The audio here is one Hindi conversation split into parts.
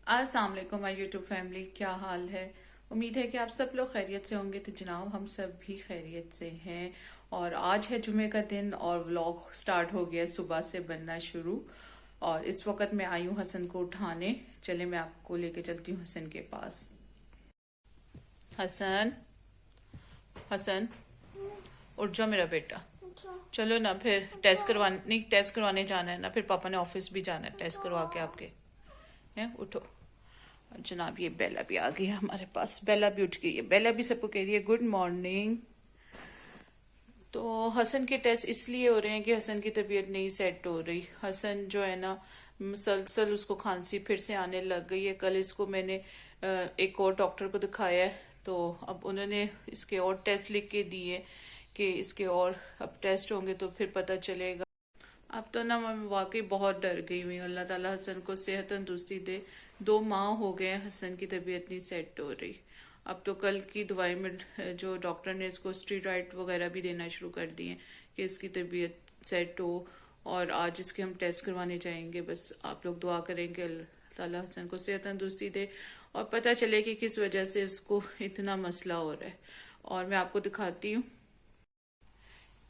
अस्सलाम वालेकुम माय यूट्यूब फैमिली, क्या हाल है। उम्मीद है कि आप सब लोग खैरियत से होंगे। तो जनाब हम सब भी खैरियत से हैं और आज है जुमे का दिन और व्लॉग स्टार्ट हो गया सुबह से बनना शुरू। और इस वक्त मैं आई हूँ हसन को उठाने। चले मैं आपको लेके चलती हूँ हसन के पास। हसन, हसन उठ जाओ मेरा बेटा। चलो ना, फिर टेस्ट करवाने जाना है ना, फिर पापा ने ऑफिस भी जाना है टेस्ट करवा के आपके। हैं, उठो। जनाब ये बेला भी आ गई है हमारे पास। बेला भी उठ गई है। बेला भी सबको कह रही है गुड मॉर्निंग। तो हसन के टेस्ट इसलिए हो रहे हैं कि हसन की तबीयत नहीं सेट हो रही। हसन जो है ना, मुसलसल उसको खांसी फिर से आने लग गई है। कल इसको मैंने एक और डॉक्टर को दिखाया है, तो अब उन्होंने इसके और टेस्ट लिख के दिए कि इसके और अब टेस्ट होंगे तो फिर पता चलेगा। अब तो ना मैं वाकई बहुत डर गई हुई हूँ। अल्लाह ताला हसन को सेहत तंदुरुस्ती दे। 2 माह हो गए हैं हसन की तबीयत नहीं सेट हो रही। अब तो कल की दवाई में जो डॉक्टर ने इसको स्टीरॉइड वगैरह भी देना शुरू कर दिए कि इसकी तबीयत सेट हो। और आज इसके हम टेस्ट करवाने जाएंगे। बस आप लोग दुआ करेंगे अल्लाह ताला हसन को सेहत तंदुरुस्ती दे और पता चले कि किस वजह से इसको इतना मसला हो रहा है। और मैं आपको दिखाती हूँ,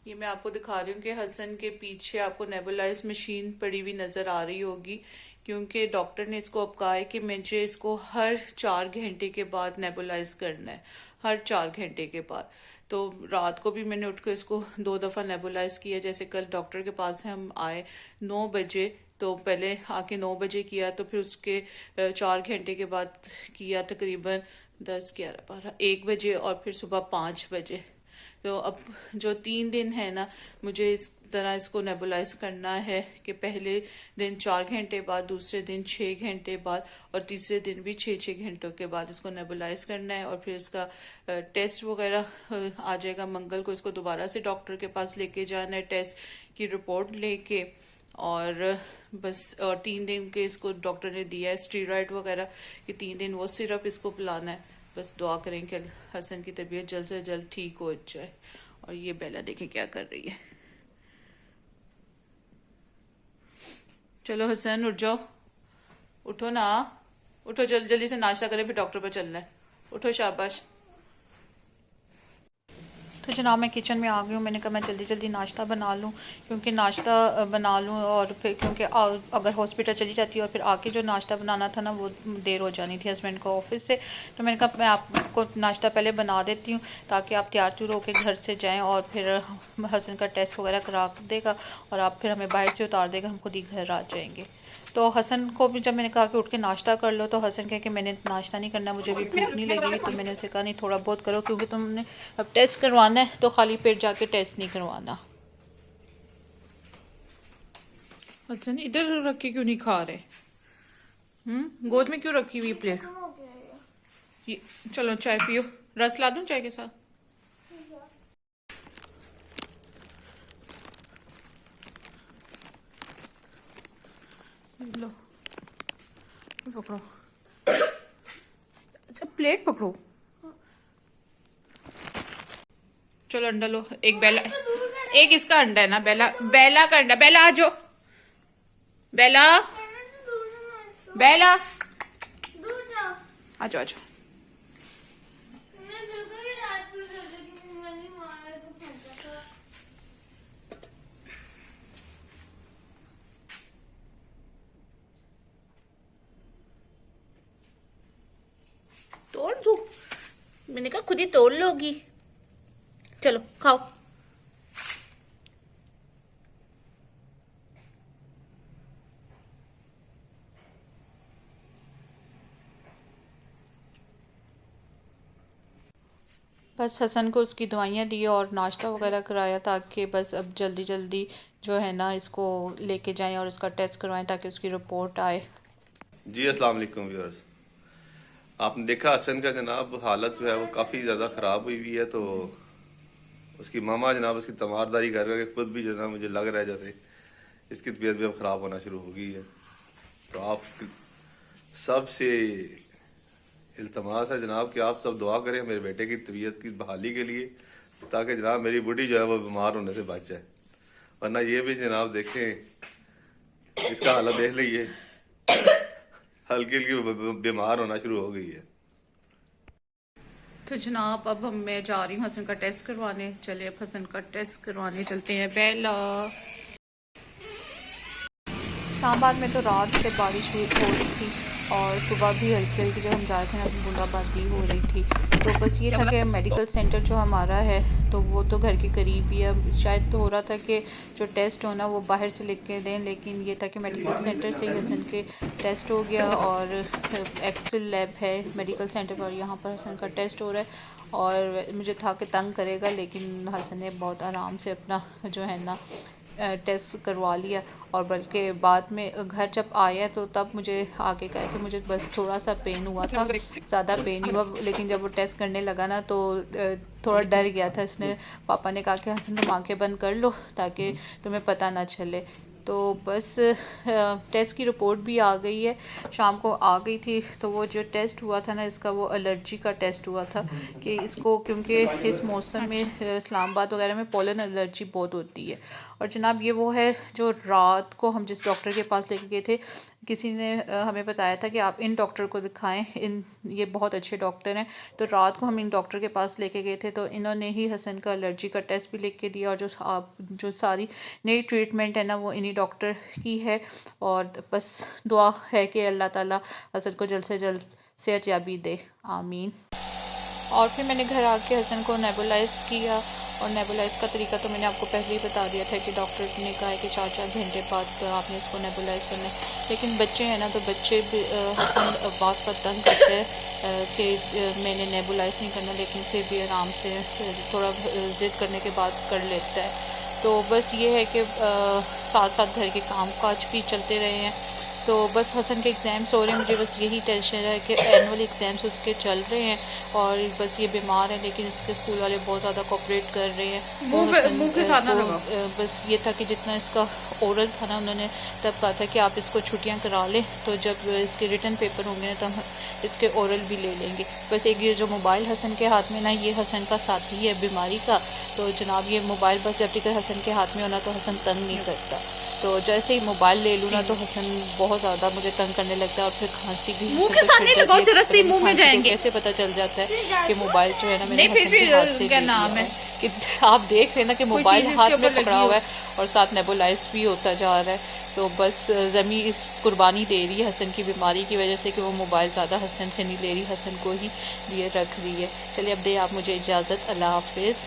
ये मैं आपको दिखा रही हूँ कि हसन के पीछे आपको नेबुलाइज मशीन पड़ी हुई नजर आ रही होगी, क्योंकि डॉक्टर ने इसको अब कहा है कि मुझे इसको हर 4 घंटे के बाद नेबुलाइज करना है। हर 4 घंटे के बाद। तो रात को भी मैंने उठकर इसको 2 दफा नेबुलाइज किया। जैसे कल डॉक्टर के पास हम आए 9 बजे, तो पहले आके 9 बजे किया, तो फिर उसके 4 घंटे के बाद किया तकरीबन 10, 11, 12, 1 बजे और फिर सुबह 5 बजे। तो अब जो 3 दिन है ना, मुझे इस तरह इसको नेबुलाइज करना है कि पहले दिन 4 घंटे बाद, दूसरे दिन 6 घंटे बाद और तीसरे दिन भी 6 6 घंटों के बाद इसको नेबुलाइज करना है। और फिर इसका टेस्ट वगैरह आ जाएगा। मंगल को इसको दोबारा से डॉक्टर के पास लेके जाना है टेस्ट की रिपोर्ट लेके। और बस, और 3 दिन के इसको डॉक्टर ने दिया है स्टीरॉइड वगैरह कि 3 दिन वो सिरप इसको पिलाना है। बस दुआ करें कि हसन की तबीयत जल्द से जल्द ठीक हो जाए। और ये बेला देखें क्या कर रही है। चलो हसन उठ जाओ, उठो ना, उठो जल्दी जल्दी से नाश्ता करें, फिर डॉक्टर पर चलना है। उठो, शाबाश। तो जनाब मैं किचन में आ गई हूँ। मैंने कहा मैं जल्दी जल्दी नाश्ता बना लूँ, क्योंकि नाश्ता बना लूँ और फिर क्योंकि अगर हॉस्पिटल चली जाती है और फिर आके जो नाश्ता बनाना था ना वो देर हो जानी थी हस्बैंड को ऑफिस से। तो मैंने कहा मैं आपको नाश्ता पहले बना देती हूँ ताकि आप तैयार तुर होकर घर से जाएँ और फिर हसन का टेस्ट वगैरह करा देगा और आप फिर हमें बाहर से उतार देगा, हम खुद ही घर आ जाएंगे। तो हसन को भी जब मैंने कहा कि उठ के नाश्ता कर लो, तो हसन कहे कि मैंने नाश्ता नहीं करना, मुझे अभी भूख नहीं लगी हुई। तो मैंने उनसे कहा नहीं, थोड़ा बहुत करो, क्योंकि तुमने अब टेस्ट करवाना है तो खाली पेट जाके टेस्ट नहीं करवाना। हसन इधर रख के क्यों नहीं खा रहे? गोद में क्यों रखी हुई प्लेट? चलो चाय पियो, रस ला दूं चाय के साथ। लो पकड़ो। अच्छा प्लेट पकड़ो। चलो अंडा लो, एक बेला, एक इसका अंडा है ना, बेला बेला का अंडा। बेला आ जाओ, बेला बेला आ जाओ, आ जाओ। तोड़ दो, मैंने कहा खुद ही तोड़ लोगी। चलो खाओ। बस हसन को उसकी दवाइयाँ दी और नाश्ता वगैरह कराया, ताकि बस अब जल्दी जल्दी जो है ना इसको लेके जाएं और इसका टेस्ट करवाएं ताकि उसकी रिपोर्ट आए। जी अस्सलाम वालेकुम व्यूअर्स। आपने देखा हसन का जनाब हालत जो है वो काफ़ी ज़्यादा ख़राब हुई हुई है। तो उसकी मामा जनाब उसकी तमारदारी कर रहे हैं। खुद भी जनाब मुझे लग रहा है जैसे इसकी तबीयत भी अब ख़राब होना शुरू हो गई है। तो आप सबसे इल्तमास है जनाब कि आप सब दुआ करें मेरे बेटे की तबीयत की बहाली के लिए, ताकि जनाब मेरी बुढ़ी जो है वो बीमार होने से बच जाए। वरना ये भी जनाब देखें, इसका हालत देख लीजिए। हल्की हल्की बीमार होना शुरू हो गई है। तो जनाब अब मैं जा रही हूँ हसन का टेस्ट करवाने। चले अब हसन का टेस्ट करवाने चलते हैं। बेला इस्लामाबाद में तो रात से बारिश हो रही थी और सुबह भी हल्की हल्की जब हम जा रहे थे ना तो बूंदाबांदी हो रही थी। तो बस ये था कि मेडिकल सेंटर जो हमारा है तो वो तो घर के करीब ही है। शायद तो हो रहा था कि जो टेस्ट होना वो बाहर से लिख के दें, लेकिन ये था कि मेडिकल सेंटर से ही हसन के टेस्ट हो गया। और एक्सेल लैब है मेडिकल सेंटर पर, यहाँ पर हसन का टेस्ट हो रहा है। और मुझे था कि तंग करेगा, लेकिन हसन ने बहुत आराम से अपना जो है ना टेस्ट करवा लिया। और बल्कि बाद में घर जब आया तो तब मुझे आगे कहा कि मुझे बस थोड़ा सा पेन हुआ था, ज़्यादा पेन नहीं हुआ। लेकिन जब वो टेस्ट करने लगा ना तो थोड़ा डर गया था। इसने पापा ने कहा कि हसन तुम आंखें बंद कर लो ताकि तुम्हें पता ना चले। तो बस टेस्ट की रिपोर्ट भी आ गई है, शाम को आ गई थी। तो वो जो टेस्ट हुआ था ना इसका, वो एलर्जी का टेस्ट हुआ था कि इसको, क्योंकि इस मौसम में इस्लामाबाद वगैरह में पोलन एलर्जी बहुत होती है। और जनाब ये वो है जो रात को हम जिस डॉक्टर के पास लेके गए थे, किसी ने हमें बताया था कि आप इन डॉक्टर को दिखाएं, ये बहुत अच्छे डॉक्टर हैं। तो रात को हम इन डॉक्टर के पास लेके गए थे तो इन्होंने ही हसन का एलर्जी का टेस्ट भी लिख के दिया। और जो सारी नई ट्रीटमेंट है ना वो इन्हीं डॉक्टर की है। और बस दुआ है कि अल्लाह ताला हसन को जल्द से जल्द सेहतयाबी दे, आमीन। और फिर मैंने घर आके हसन को नेबुलाइज किया। और नेबुलाइज का तरीका तो मैंने आपको पहले ही बता दिया था कि डॉक्टर ने कहा है कि 4-4 घंटे बाद आपने इसको नेबुलाइज करना है। लेकिन बच्चे हैं ना तो बच्चे भी हसन बात का तंग करते हैं कि मैंने नेबुलाइज नहीं करना, लेकिन फिर भी आराम से थोड़ा ज़िद करने के बाद कर लेता है। तो बस ये है कि साथ साथ घर के काम काज भी चलते रहे हैं। तो बस हसन के एग्ज़ाम्स हो रहे हैं, मुझे बस यही टेंशन है कि एनुअल एग्ज़ाम्स उसके चल रहे हैं और बस ये बीमार है, लेकिन इसके स्कूल वाले बहुत ज़्यादा कोऑपरेट कर रहे हैं। मुंह के साथ ना लगा। बस ये था कि जितना इसका ओरल था ना, उन्होंने तब कहा था कि आप इसको छुट्टियां करा लें, तो जब इसके रिटर्न पेपर होंगे तो हम इसके ओरल भी ले लेंगे। बस एक ये जो मोबाइल हसन के हाथ में ना, ये हसन का साथी है बीमारी का। तो जनाब ये मोबाइल बस जब टिकर हसन के हाथ में होना तो हसन तंग नहीं करता। तो जैसे ही मोबाइल ले लूँ ना तो हसन बहुत ज़्यादा मुझे तंग करने लगता है। और फिर खांसी भी मुंह के साथ नहीं लगाओ, जरा सी मुंह में जाएंगे। कैसे पता चल जाता है कि मोबाइल जो है ना मैंने नहीं, फिर हसन के भी हाथ से क्या ले नाम लिया है? कि आप देख रहे हैं ना कि मोबाइल चीज़ हाथ इसके में ऊपर पकड़ा लगी हुआ है और साथ नेबुलाइज भी होता जा रहा है। तो बस ज़मी इस कुर्बानी दे रही है हसन की बीमारी की वजह से कि वो मोबाइल ज़्यादा हसन से नहीं ले रही, हसन को ही लिए रख रही है। चलिए अब दे आप मुझे इजाज़त, अल्लाह हाफिज़।